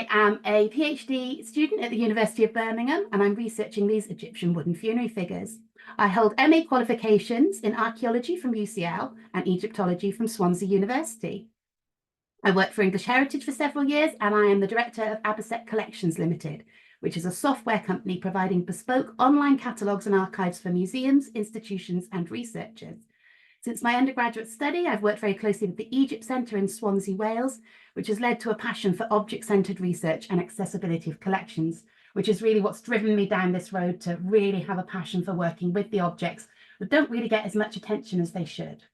I am a PhD student at the University of Birmingham, and I'm researching these Egyptian wooden funerary figures. I hold MA qualifications in Archaeology from UCL and Egyptology from Swansea University. I worked for English Heritage for several years, and I am the director of Abaset Collections Limited, which is a software company providing bespoke online catalogues and archives for museums, institutions, and researchers. Since my undergraduate study, I've worked very closely with the Egypt Centre in Swansea, Wales, which has led to a passion for object-centred research and accessibility of collections, which is really what's driven me down this road to really have a passion for working with the objects that don't really get as much attention as they should.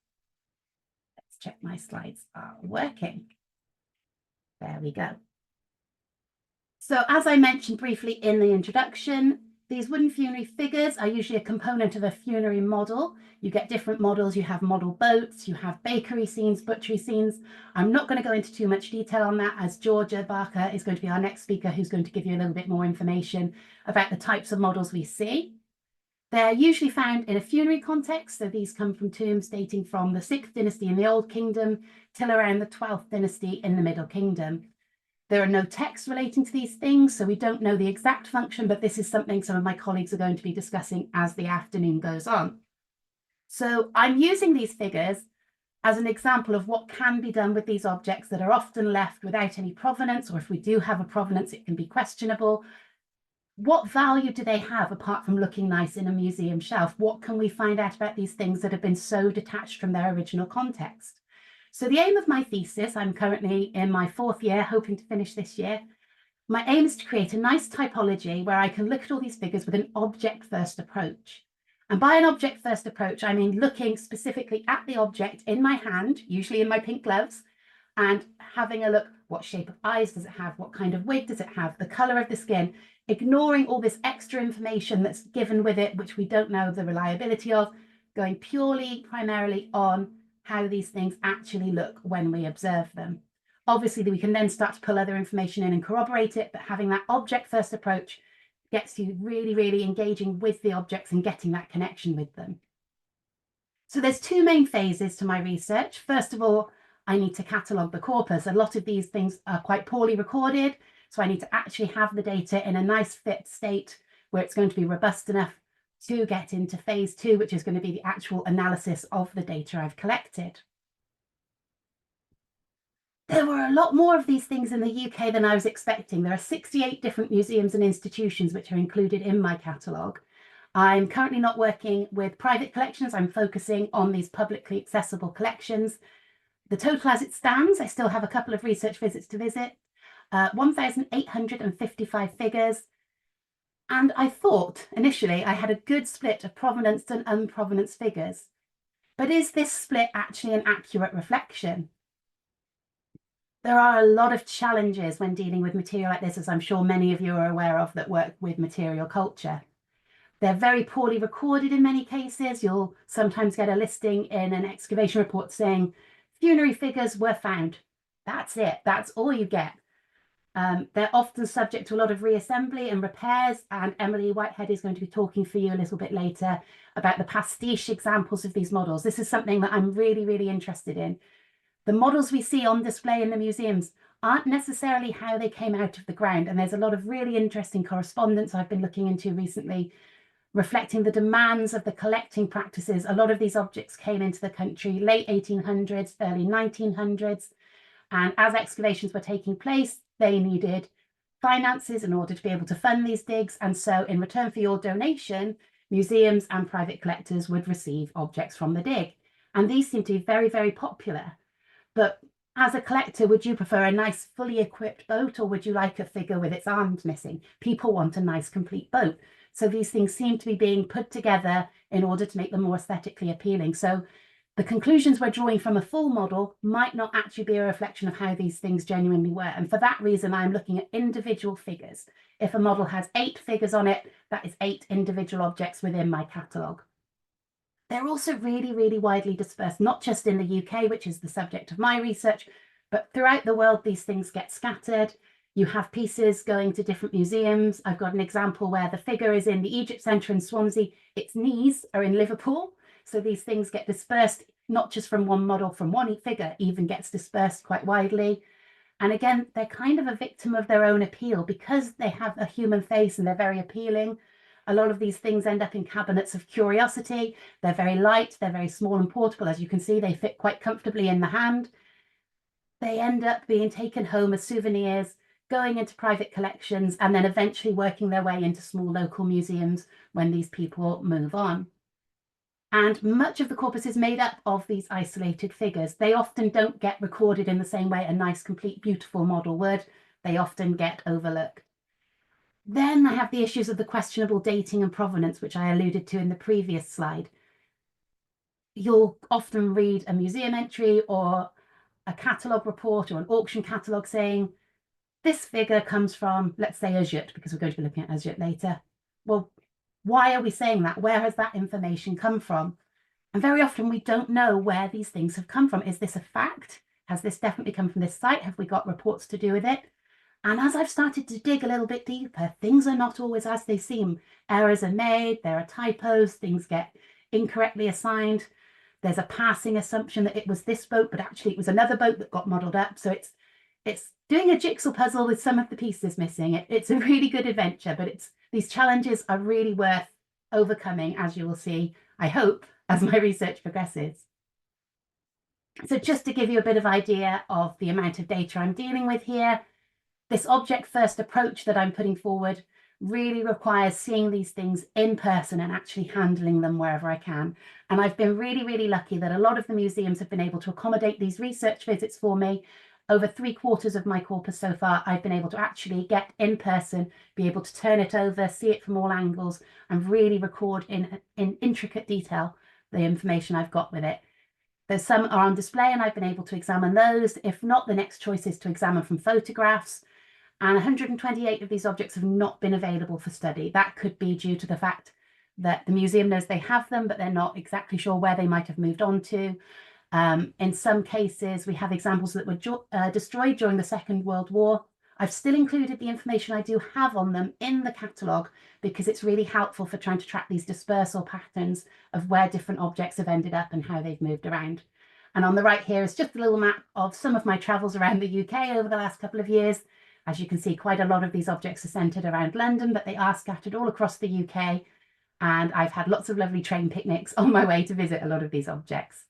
Let's check my slides are working. There we go. So as I mentioned briefly in the introduction, these wooden funerary figures are usually a component of a funerary model. You get different models. You have model boats, you have bakery scenes, butchery scenes. I'm not going to go into too much detail on that, as Georgia Barker is going to be our next speaker, who's going to give you a little bit more information about the types of models we see. They're usually found in a funerary context. So these come from tombs dating from the 6th dynasty in the Old Kingdom till around the 12th dynasty in the Middle Kingdom. There are no texts relating to these things, so we don't know the exact function, but this is something some of my colleagues are going to be discussing as the afternoon goes on. So I'm using these figures as an example of what can be done with these objects that are often left without any provenance, or if we do have a provenance, it can be questionable. What value do they have apart from looking nice in a museum shelf? What can we find out about these things that have been so detached from their original context? So the aim of my thesis, I'm currently in my 4th year, hoping to finish this year. My aim is to create a nice typology where I can look at all these figures with an object-first approach. And by an object-first approach, I mean looking specifically at the object in my hand, usually in my pink gloves, and having a look, what shape of eyes does it have? What kind of wig does it have? The colour of the skin, ignoring all this extra information that's given with it, which we don't know the reliability of, going purely, primarily on how these things actually look when we observe them. Obviously, we can then start to pull other information in and corroborate it, but having that object-first approach gets you really, really engaging with the objects and getting that connection with them. So there's 2 main phases to my research. First of all, I need to catalogue the corpus. A lot of these things are quite poorly recorded, so I need to actually have the data in a nice fit state where it's going to be robust enough to get into phase 2, which is going to be the actual analysis of the data I've collected. There were a lot more of these things in the UK than I was expecting. There are 68 different museums and institutions which are included in my catalogue. I'm currently not working with private collections. I'm focusing on these publicly accessible collections. The total as it stands, I still have a couple of research visits to visit, 1,855 figures. And I thought initially I had a good split of provenance and unprovenance figures. But is this split actually an accurate reflection? There are a lot of challenges when dealing with material like this, as I'm sure many of you are aware of that work with material culture. They're very poorly recorded in many cases. You'll sometimes get a listing in an excavation report saying funerary figures were found. That's it. That's all you get. They're often subject to a lot of reassembly and repairs, and Emily Whitehead is going to be talking for you a little bit later about the pastiche examples of these models. This is something that I'm really, really interested in. The models we see on display in the museums aren't necessarily how they came out of the ground, and there's a lot of really interesting correspondence I've been looking into recently, reflecting the demands of the collecting practices. A lot of these objects came into the country late 1800s, early 1900s, and as excavations were taking place, they needed finances in order to be able to fund these digs. And so in return for your donation, museums and private collectors would receive objects from the dig. And these seem to be very, very popular. But as a collector, would you prefer a nice fully equipped boat, or would you like a figure with its arms missing? People want a nice complete boat. So these things seem to be being put together in order to make them more aesthetically appealing. So the conclusions we're drawing from a full model might not actually be a reflection of how these things genuinely were. And for that reason, I'm looking at individual figures. If a model has 8 figures on it, that is 8 individual objects within my catalogue. They're also really, really widely dispersed, not just in the UK, which is the subject of my research, but throughout the world, these things get scattered. You have pieces going to different museums. I've got an example where the figure is in the Egypt Centre in Swansea. Its knees are in Liverpool. So these things get dispersed, not just from one model, from one figure, even gets dispersed quite widely. And again, they're kind of a victim of their own appeal because they have a human face and they're very appealing. A lot of these things end up in cabinets of curiosity. They're very light, they're very small and portable. As you can see, they fit quite comfortably in the hand. They end up being taken home as souvenirs, going into private collections, and then eventually working their way into small local museums when these people move on. And much of the corpus is made up of these isolated figures. They often don't get recorded in the same way a nice, complete, beautiful model would. They often get overlooked. Then I have the issues of the questionable dating and provenance, which I alluded to in the previous slide. You'll often read a museum entry or a catalogue report or an auction catalogue saying, this figure comes from, let's say, Abaset, because we're going to be looking at Abaset later. Well, why are we saying that? Where has that information come from? And very often we don't know where these things have come from. Is this a fact? Has this definitely come from this site? Have we got reports to do with it? And as I've started to dig a little bit deeper, things are not always as they seem. Errors are made, there are typos, things get incorrectly assigned. There's a passing assumption that it was this boat, but actually it was another boat that got modelled up. So it's doing a jigsaw puzzle with some of the pieces missing. It's a really good adventure, but these challenges are really worth overcoming, as you will see, I hope, as my research progresses. So just to give you a bit of idea of the amount of data I'm dealing with here, this object first approach that I'm putting forward really requires seeing these things in person and actually handling them wherever I can. And I've been really, really lucky that a lot of the museums have been able to accommodate these research visits for me. Over 3/4 of my corpus so far, I've been able to actually get in person, be able to turn it over, see it from all angles, and really record in intricate detail the information I've got with it. There's some are on display and I've been able to examine those. If not, the next choice is to examine from photographs. And 128 of these objects have not been available for study. That could be due to the fact that the museum knows they have them, but they're not exactly sure where they might have moved on to. In some cases, we have examples that were destroyed during the Second World War. I've still included the information I do have on them in the catalogue because it's really helpful for trying to track these dispersal patterns of where different objects have ended up and how they've moved around. And on the right here is just a little map of some of my travels around the UK over the last couple of years. As you can see, quite a lot of these objects are centred around London, but they are scattered all across the UK. And I've had lots of lovely train picnics on my way to visit a lot of these objects.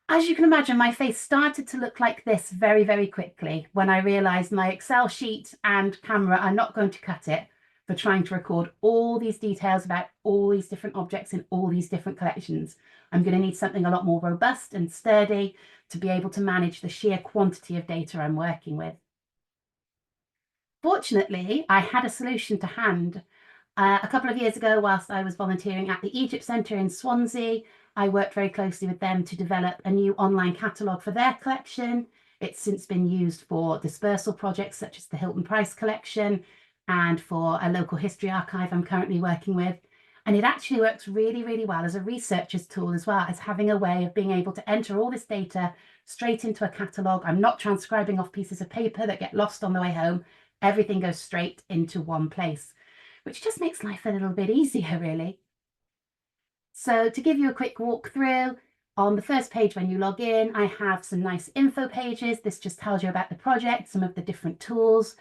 As you can imagine, my face started to look like this very, very quickly when I realised my Excel sheet and camera are not going to cut it for trying to record all these details about all these different objects in all these different collections. I'm going to need something a lot more robust and sturdy to be able to manage the sheer quantity of data I'm working with. Fortunately, I had a solution to hand. A couple of years ago, whilst I was volunteering at the Egypt Centre in Swansea, I worked very closely with them to develop a new online catalogue for their collection. It's since been used for dispersal projects such as the Hilton Price collection and for a local history archive I'm currently working with. And it actually works really, really well as a researcher's tool as well, as having a way of being able to enter all this data straight into a catalogue. I'm not transcribing off pieces of paper that get lost on the way home. Everything goes straight into one place, which just makes life a little bit easier, really. So to give you a quick walkthrough, on the first page when you log in, I have some nice info pages. This just tells you about the project, some of the different tools.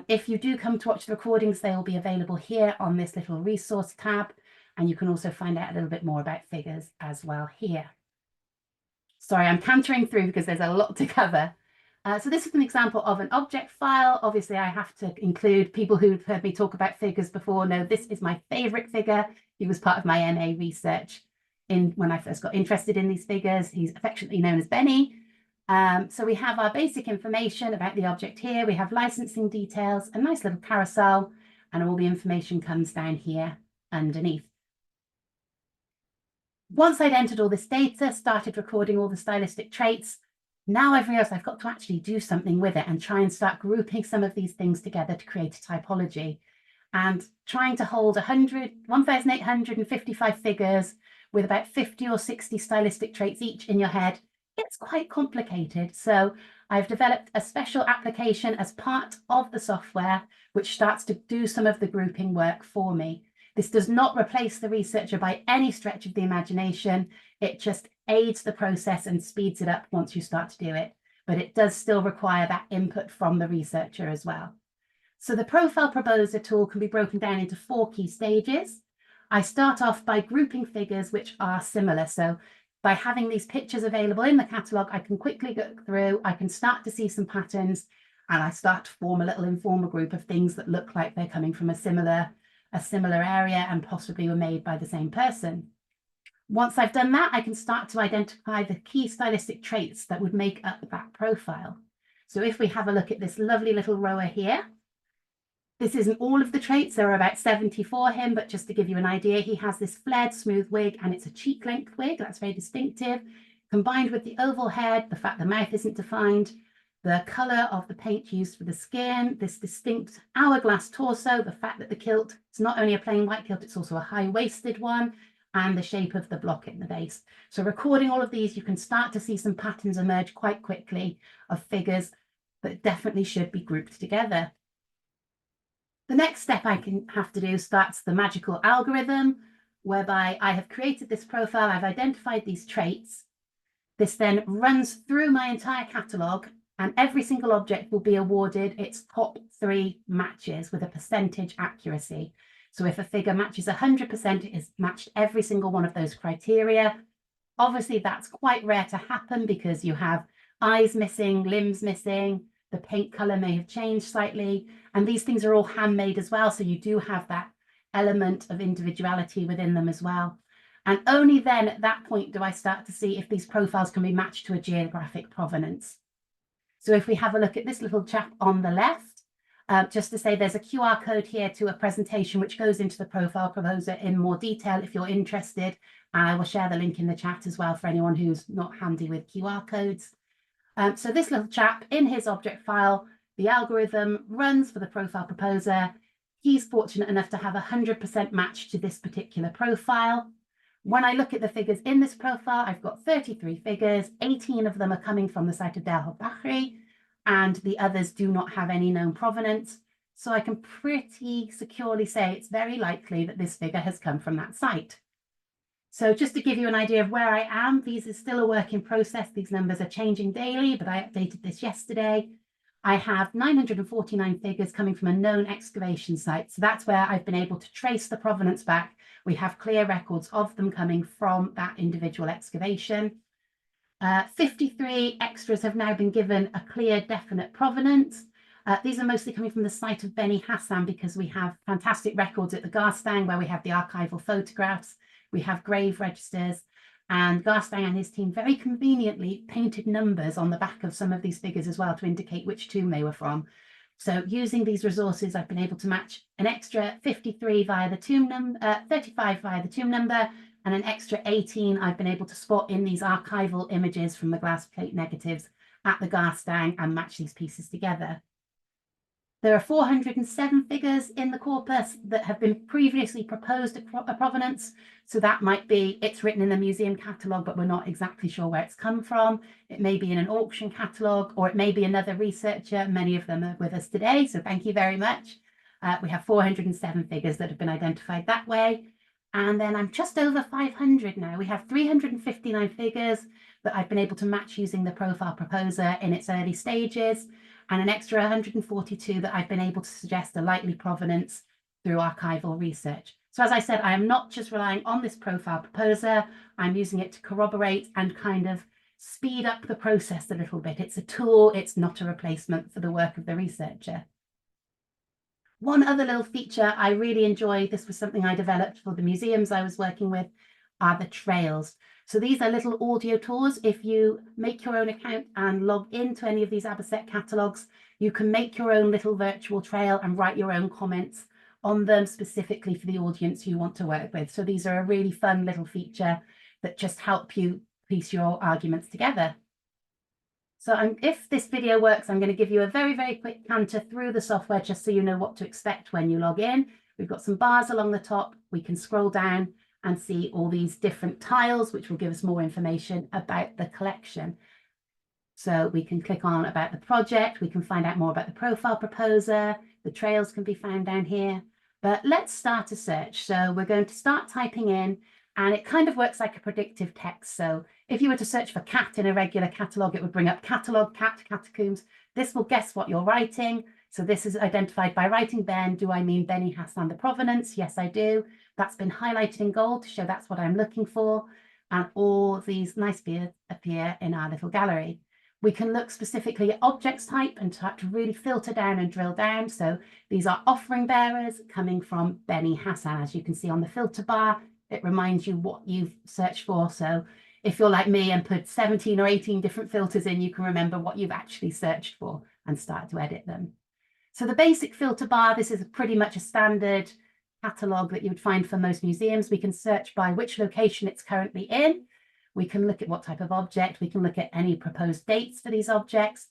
If you do come to watch the recordings, they will be available here on this little resource tab. And you can also find out a little bit more about figures as well here. Sorry, I'm cantering through because there's a lot to cover. So this is an example of an object file. Obviously, I have to include people who've heard me talk about figures before. No, this is my favourite figure. He was part of my MA research when I first got interested in these figures. He's affectionately known as Benny. So we have our basic information about the object here. We have licensing details, a nice little carousel, and all the information comes down here underneath. Once I'd entered all this data, started recording all the stylistic traits, now I've realised I've got to actually do something with it and try and start grouping some of these things together to create a typology. And trying to hold 1,855 figures with about 50 or 60 stylistic traits each in your head, it's quite complicated. So I've developed a special application as part of the software, which starts to do some of the grouping work for me. This does not replace the researcher by any stretch of the imagination. It just aids the process and speeds it up once you start to do it. but it does still require that input from the researcher as well. So the profile proposer tool can be broken down into 4 key stages. I start off by grouping figures which are similar. So by having these pictures available in the catalogue, I can quickly go through, I can start to see some patterns, and I start to form a little informal group of things that look like they're coming from a similar area and possibly were made by the same person. Once I've done that, I can start to identify the key stylistic traits that would make up that profile. So if we have a look at this lovely little rower here, this isn't all of the traits, there are about 70 for him, but just to give you an idea, he has this flared smooth wig and it's a cheek length wig, that's very distinctive, combined with the oval head, the fact the mouth isn't defined, the colour of the paint used for the skin, this distinct hourglass torso, the fact that the kilt is not only a plain white kilt, it's also a high-waisted one, and the shape of the block in the base. So recording all of these, you can start to see some patterns emerge quite quickly of figures that definitely should be grouped together. The next step I can have to do starts the magical algorithm, whereby I have created this profile, I've identified these traits. This then runs through my entire catalogue, and every single object will be awarded its top 3 matches with a percentage accuracy. So if a figure matches 100%, it is matched every single one of those criteria. Obviously, that's quite rare to happen because you have eyes missing, limbs missing, the paint color may have changed slightly, and these things are all handmade as well. So you do have that element of individuality within them as well. And only then at that point do I start to see if these profiles can be matched to a geographic provenance. So if we have a look at this little chap on the left, just to say there's a QR code here to a presentation which goes into the profile proposer in more detail if you're interested. And I will share the link in the chat as well for anyone who's not handy with QR codes. So this little chap, in his object file, the algorithm runs for the profile proposer. He's fortunate enough to have 100% match to this particular profile. When I look at the figures in this profile, I've got 33 figures, 18 of them are coming from the site of Del Bahri, and the others do not have any known provenance. So I can pretty securely say it's very likely that this figure has come from that site. So just to give you an idea of where I am, these is still a work in process. These numbers are changing daily, but I updated this yesterday. I have 949 figures coming from a known excavation site. So that's where I've been able to trace the provenance back. We have clear records of them coming from that individual excavation. 53 extras have now been given a clear, definite provenance. These are mostly coming from the site of Beni Hassan because we have fantastic records at the Garstang where we have the archival photographs. We have grave registers, and Garstang and his team very conveniently painted numbers on the back of some of these figures as well to indicate which tomb they were from. So using these resources, I've been able to match an extra 53 via the tomb number, 35 via the tomb number, and an extra 18 I've been able to spot in these archival images from the glass plate negatives at the Garstang and match these pieces together. There are 407 figures in the corpus that have been previously proposed a provenance. So that might be, it's written in the museum catalogue, but we're not exactly sure where it's come from. It may be in an auction catalogue, or it may be another researcher. Many of them are with us today, so thank you very much. We have 407 figures that have been identified that way. And then I'm just over 500 now. We have 359 figures that I've been able to match using the profile proposer in its early stages, and an extra 142 that I've been able to suggest a likely provenance through archival research. So as I said, I am not just relying on this profile proposer, I'm using it to corroborate and kind of speed up the process a little bit. It's a tool, it's not a replacement for the work of the researcher. One other little feature I really enjoy, this was something I developed for the museums I was working with, are the trails. So these are little audio tours. If you make your own account and log into any of these Abaset catalogues, you can make your own little virtual trail and write your own comments on them specifically for the audience you want to work with. So these are a really fun little feature that just help you piece your arguments together. So if this video works, I'm going to give you a very, very quick canter through the software just so you know what to expect when you log in. We've got some bars along the top. We can scroll down and see all these different tiles, which will give us more information about the collection. So we can click on about the project. We can find out more about the profile proposer. The trails can be found down here. But let's start a search. So we're going to start typing in, and it kind of works like a predictive text. So If you were to search for cat in a regular catalogue, it would bring up catalogue, cat, catacombs. This will guess what you're writing. So this is identified by writing Ben. Do I mean Beni Hassan the provenance? Yes, I do. That's been highlighted in gold to show that's what I'm looking for. And all these nice beards appear in our little gallery. We can look specifically at objects type and start to really filter down and drill down. So these are offering bearers coming from Beni Hassan. As you can see on the filter bar, it reminds you what you've searched for. So if you're like me and put 17 or 18 different filters in, you can remember what you've actually searched for and start to edit them. So the basic filter bar, this is pretty much a standard catalogue that you would find for most museums. We can search by which location it's currently in. We can look at what type of object. We can look at any proposed dates for these objects.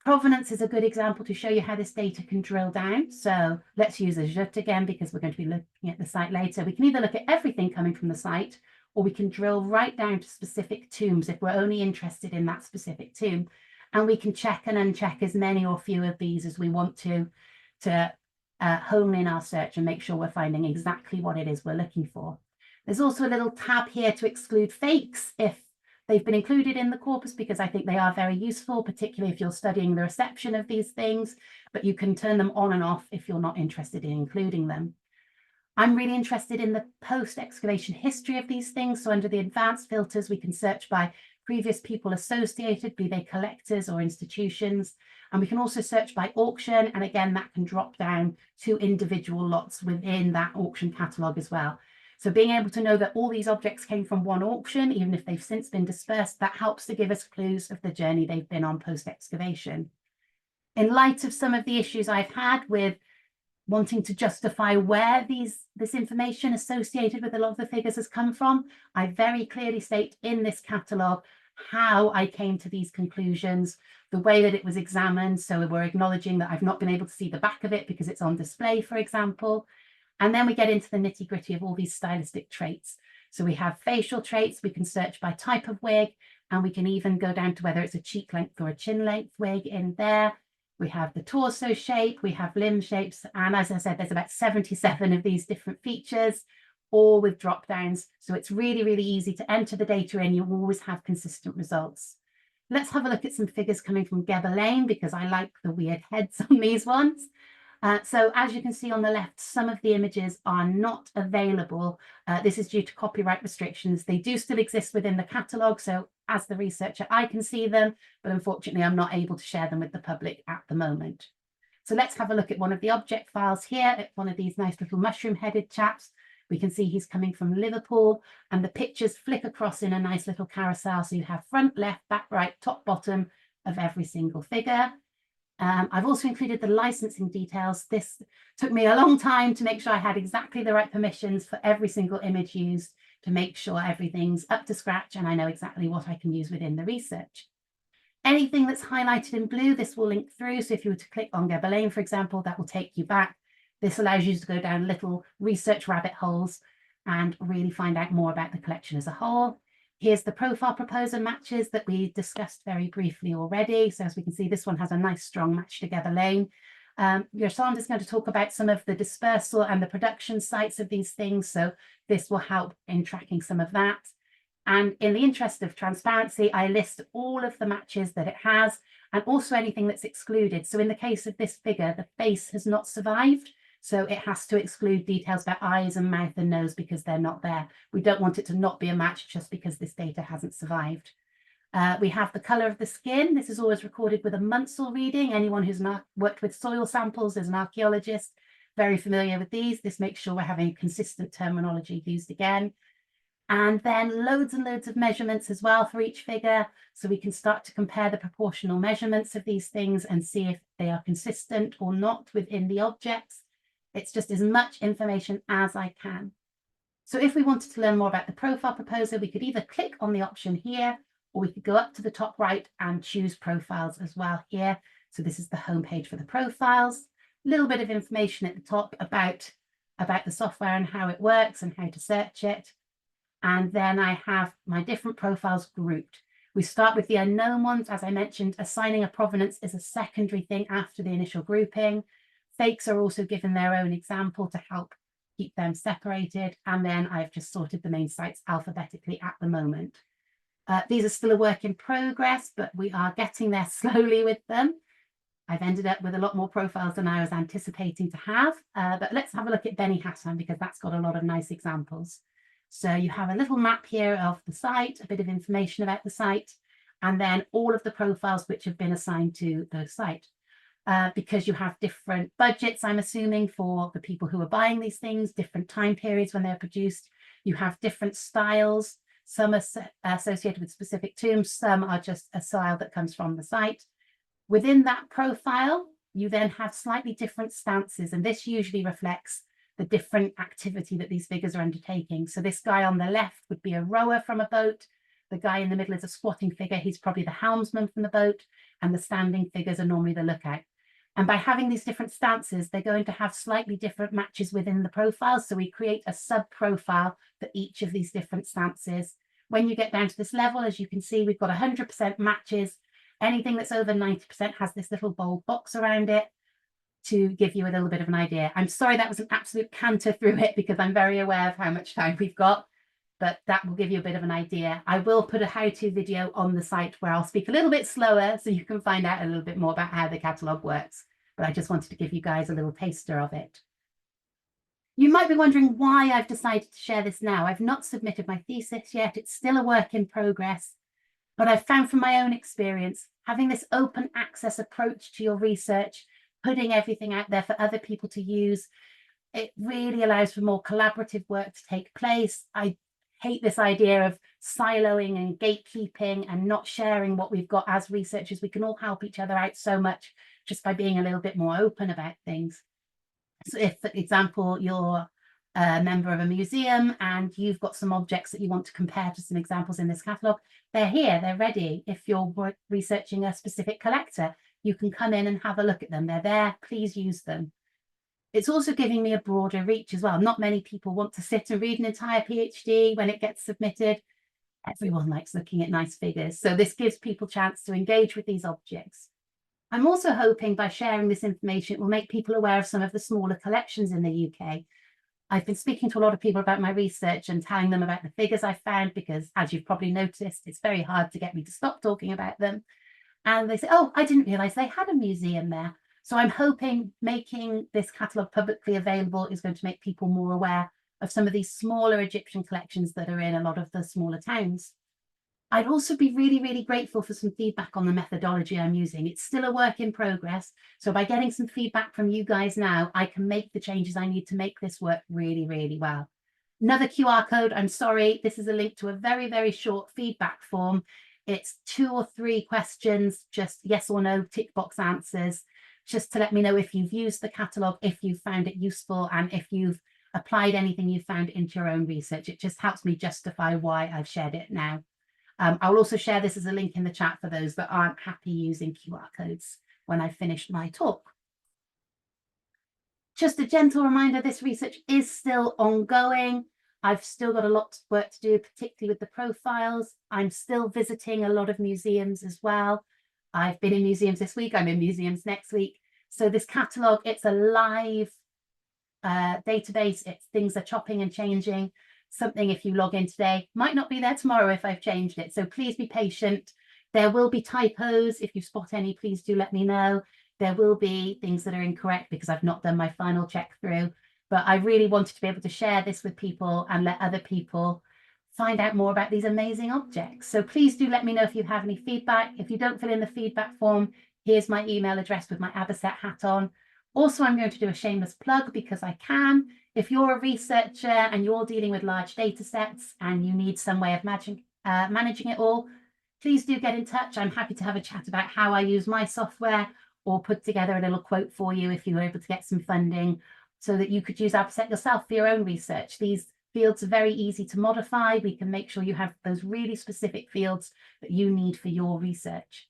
Provenance is a good example to show you how this data can drill down. So let's use Abaset again, because we're going to be looking at the site later. We can either look at everything coming from the site, or we can drill right down to specific tombs if we're only interested in that specific tomb. And we can check and uncheck as many or few of these as we want to hone in our search and make sure we're finding exactly what it is we're looking for. There's also a little tab here to exclude fakes if they've been included in the corpus, because I think they are very useful, particularly if you're studying the reception of these things, but you can turn them on and off if you're not interested in including them. I'm really interested in the post-excavation history of these things. So under the advanced filters, we can search by previous people associated, be they collectors or institutions. And we can also search by auction. And again, that can drop down to individual lots within that auction catalogue as well. So being able to know that all these objects came from one auction, even if they've since been dispersed, that helps to give us clues of the journey they've been on post-excavation. In light of some of the issues I've had with wanting to justify where this information associated with a lot of the figures has come from, I very clearly state in this catalogue how I came to these conclusions, the way that it was examined. So we're acknowledging that I've not been able to see the back of it because it's on display, for example. And then we get into the nitty-gritty of all these stylistic traits. So we have facial traits, we can search by type of wig, and we can even go down to whether it's a cheek length or a chin length wig in there. We have the torso shape, we have limb shapes, and as I said, there's about 77 of these different features, all with drop downs. So it's really, really easy to enter the data in. You always have consistent results. Let's have a look at some figures coming from Gebber Lane, because I like the weird heads on these ones. So as you can see on the left, some of the images are not available. This is due to copyright restrictions. They do still exist within the catalogue. So as the researcher, I can see them, but unfortunately, I'm not able to share them with the public at the moment. So let's have a look at one of the object files here at one of these nice little mushroom-headed chaps. We can see he's coming from Liverpool, and the pictures flick across in a nice little carousel. So you have front, left, back, right, top, bottom of every single figure. I've also included the licensing details. This took me a long time to make sure I had exactly the right permissions for every single image used, to make sure everything's up to scratch and I know exactly what I can use within the research. Anything that's highlighted in blue, this will link through. So if you were to click on Gebber Lane, for example, that will take you back. This allows you to go down little research rabbit holes and really find out more about the collection as a whole. Here's the profile proposer matches that we discussed very briefly already. So as we can see, this one has a nice strong match to Gebber Lane. Yossand is going to talk about some of the dispersal and the production sites of these things. So this will help in tracking some of that. And in the interest of transparency, I list all of the matches that it has and also anything that's excluded. So in the case of this figure, the face has not survived. So it has to exclude details about eyes and mouth and nose because they're not there. We don't want it to not be a match just because this data hasn't survived. We have the colour of the skin. This is always recorded with a Munsell reading. Anyone who's not worked with soil samples as an archaeologist, very familiar with these. This makes sure we're having consistent terminology used again. And then loads and loads of measurements as well for each figure. So we can start to compare the proportional measurements of these things and see if they are consistent or not within the objects. It's just as much information as I can. So if we wanted to learn more about the profile proposer, we could either click on the option here, or we could go up to the top right and choose profiles as well here. So this is the homepage for the profiles. A little bit of information at the top about the software and how it works and how to search it. And then I have my different profiles grouped. We start with the unknown ones. As I mentioned, assigning a provenance is a secondary thing after the initial grouping. Fakes are also given their own example to help keep them separated. And then I've just sorted the main sites alphabetically at the moment. These are still a work in progress, but we are getting there slowly with them. I've ended up with a lot more profiles than I was anticipating to have, but let's have a look at Beni Hasan because that's got a lot of nice examples. So you have a little map here of the site, a bit of information about the site, and then all of the profiles which have been assigned to the site. Because you have different budgets, I'm assuming, for the people who are buying these things, different time periods when they're produced. You have different styles. Some are associated with specific tombs, some are just a style that comes from the site. Within that profile, you then have slightly different stances, and this usually reflects the different activity that these figures are undertaking. So this guy on the left would be a rower from a boat. The guy in the middle is a squatting figure. He's probably the helmsman from the boat, and the standing figures are normally the lookout. And by having these different stances, they're going to have slightly different matches within the profile. So we create a sub-profile for each of these different stances. When you get down to this level, as you can see, we've got 100% matches. Anything that's over 90% has this little bold box around it to give you a little bit of an idea. I'm sorry that was an absolute canter through it because I'm very aware of how much time we've got, but that will give you a bit of an idea. I will put a how-to video on the site where I'll speak a little bit slower so you can find out a little bit more about how the catalogue works. But I just wanted to give you guys a little taster of it. You might be wondering why I've decided to share this now. I've not submitted my thesis yet. It's still a work in progress. But I've found from my own experience, having this open access approach to your research, putting everything out there for other people to use, it really allows for more collaborative work to take place. I hate this idea of siloing and gatekeeping and not sharing what we've got as researchers. We can all help each other out so much just by being a little bit more open about things. So if, for example, you're a member of a museum and you've got some objects that you want to compare to some examples in this catalogue, they're here, they're ready. If you're researching a specific collector, you can come in and have a look at them. They're there, please use them. It's also giving me a broader reach as well. Not many people want to sit and read an entire PhD when it gets submitted. Everyone likes looking at nice figures. So this gives people a chance to engage with these objects. I'm also hoping by sharing this information, it will make people aware of some of the smaller collections in the UK. I've been speaking to a lot of people about my research and telling them about the figures I found because, as you've probably noticed, it's very hard to get me to stop talking about them. And they say, oh, I didn't realise they had a museum there. So I'm hoping making this catalogue publicly available is going to make people more aware of some of these smaller Egyptian collections that are in a lot of the smaller towns. I'd also be really, really grateful for some feedback on the methodology I'm using. It's still a work in progress. So by getting some feedback from you guys now, I can make the changes I need to make this work really, really well. Another QR code, I'm sorry, this is a link to a very, very short feedback form. It's 2 or 3 questions, just yes or no, tick box answers, just to let me know if you've used the catalogue, if you've found it useful, and if you've applied anything you found into your own research. It just helps me justify why I've shared it now. I'll also share this as a link in the chat for those that aren't happy using QR codes when I've finished my talk. Just a gentle reminder, this research is still ongoing. I've still got a lot of work to do, particularly with the profiles. I'm still visiting a lot of museums as well. I've been in museums this week, I'm in museums next week. So this catalogue, it's a live database. Things are chopping and changing. Something, if you log in today, might not be there tomorrow if I've changed it. So please be patient. There will be typos. If you spot any, please do let me know. There will be things that are incorrect because I've not done my final check through. But I really wanted to be able to share this with people and let other people find out more about these amazing objects. So please do let me know if you have any feedback. If you don't fill in the feedback form, here's my email address with my Abaset hat on. Also, I'm going to do a shameless plug because I can. If you're a researcher and you're dealing with large data sets and you need some way of managing it all, please do get in touch. I'm happy to have a chat about how I use my software or put together a little quote for you if you were able to get some funding so that you could use Abaset yourself for your own research. These fields are very easy to modify. We can make sure you have those really specific fields that you need for your research.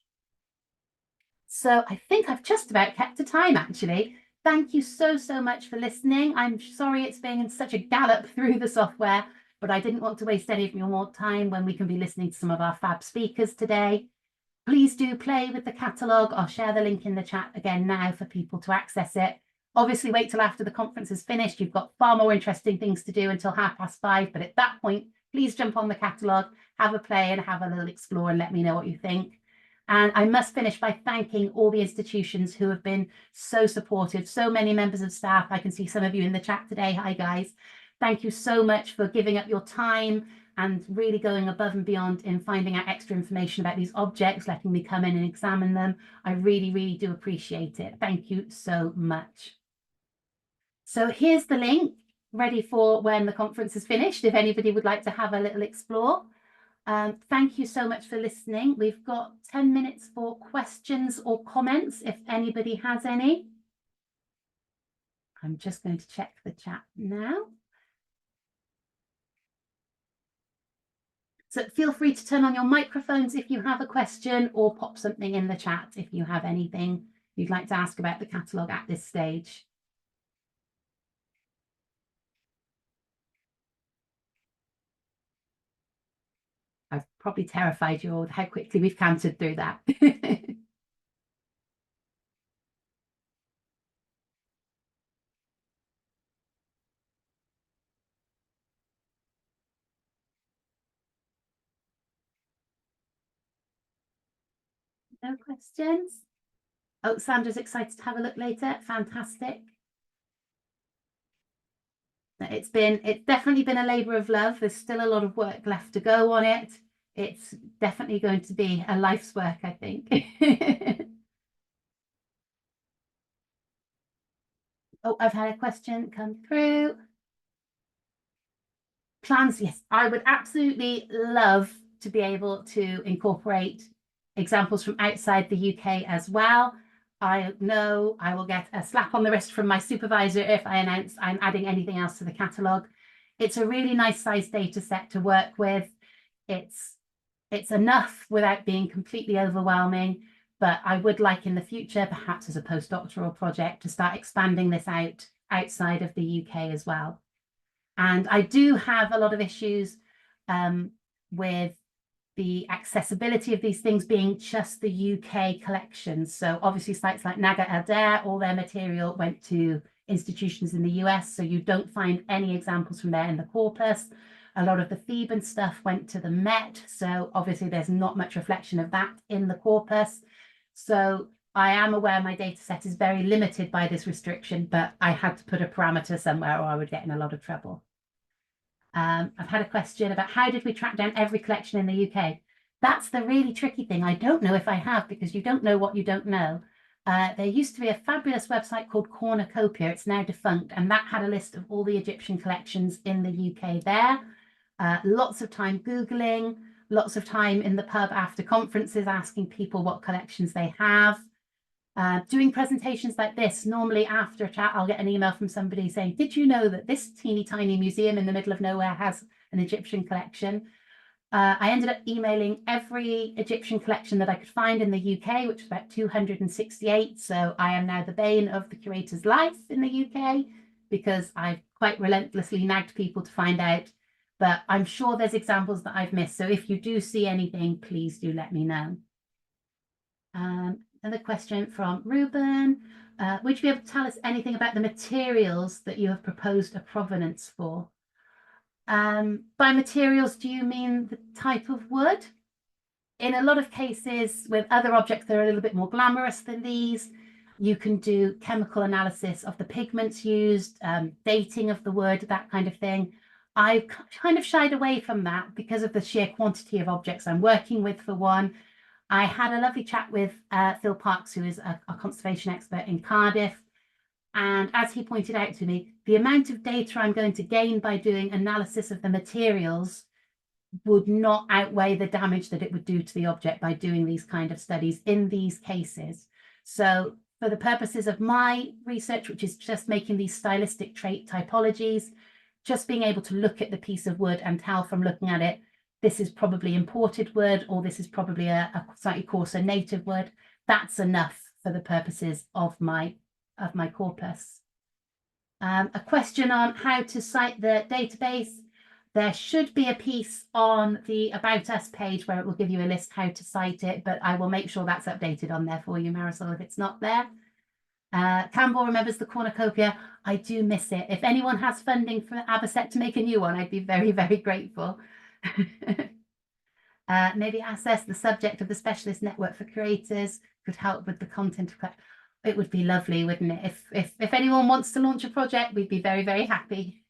So I think I've just about kept to time, actually. Thank you so, so much for listening. I'm sorry it's been such a gallop through the software, but I didn't want to waste any of your more time when we can be listening to some of our fab speakers today. Please do play with the catalogue. I'll share the link in the chat again now for people to access it. Obviously, wait till after the conference is finished. You've got far more interesting things to do until 5:30, but at that point, please jump on the catalogue, have a play and have a little explore and let me know what you think. And I must finish by thanking all the institutions who have been so supportive, so many members of staff. I can see some of you in the chat today. Hi, guys. Thank you so much for giving up your time and really going above and beyond in finding out extra information about these objects, letting me come in and examine them. I really, really do appreciate it. Thank you so much. So here's the link ready for when the conference is finished, if anybody would like to have a little explore. Thank you so much for listening. We've got 10 minutes for questions or comments, if anybody has any. I'm just going to check the chat now. So feel free to turn on your microphones if you have a question, or pop something in the chat if you have anything you'd like to ask about the catalogue at this stage. I've probably terrified you all with how quickly we've counted through that. No questions? Oh, Sandra's excited to have a look later. Fantastic. It's definitely been a labour of love. There's still a lot of work left to go on it. It's definitely going to be a life's work, I think. Oh, I've had a question come through. Plans, yes, I would absolutely love to be able to incorporate examples from outside the UK as well. I know I will get a slap on the wrist from my supervisor if I announce I'm adding anything else to the catalogue. It's a really nice size data set to work with. It's enough without being completely overwhelming, but I would like in the future, perhaps as a postdoctoral project, to start expanding this out outside of the UK as well. And I do have a lot of issues with the accessibility of these things being just the UK collections. So obviously sites like Naga Adair, all their material went to institutions in the US, so you don't find any examples from there in the corpus. A lot of the Theban stuff went to the Met, so obviously there's not much reflection of that in the corpus. So I am aware my data set is very limited by this restriction, but I had to put a parameter somewhere or I would get in a lot of trouble. I've had a question about how did we track down every collection in the UK? That's the really tricky thing. I don't know if I have, because you don't know what you don't know. There used to be a fabulous website called Cornucopia. It's now defunct, and that had a list of all the Egyptian collections in the UK there. Lots of time Googling, lots of time in the pub after conferences asking people what collections they have. Doing presentations like this, normally after a chat, I'll get an email from somebody saying, did you know that this teeny tiny museum in the middle of nowhere has an Egyptian collection? I ended up emailing every Egyptian collection that I could find in the UK, which was about 268. So I am now the bane of the curator's life in the UK, because I've quite relentlessly nagged people to find out. But I'm sure there's examples that I've missed. So if you do see anything, please do let me know. Another question from Ruben. Would you be able to tell us anything about the materials that you have proposed a provenance for? By materials, do you mean the type of wood? In a lot of cases with other objects that are a little bit more glamorous than these, you can do chemical analysis of the pigments used, dating of the wood, that kind of thing. I've kind of shied away from that because of the sheer quantity of objects I'm working with, for one. I had a lovely chat with Phil Parks, who is a conservation expert in Cardiff. And as he pointed out to me, the amount of data I'm going to gain by doing analysis of the materials would not outweigh the damage that it would do to the object by doing these kind of studies in these cases. So for the purposes of my research, which is just making these stylistic trait typologies, just being able to look at the piece of wood and tell from looking at it, this is probably imported wood, or this is probably a slightly coarser native wood. That's enough for the purposes of my corpus. A question on how to cite the database. There should be a piece on the About Us page where it will give you a list how to cite it, but I will make sure that's updated on there for you, Marisol, if it's not there. Campbell remembers the cornucopia. I do miss it. If anyone has funding for Abaset to make a new one, I'd be very, very grateful. Maybe assess the subject of the specialist network for creators could help with the content. It would be lovely, wouldn't it? If anyone wants to launch a project, we'd be very, very happy.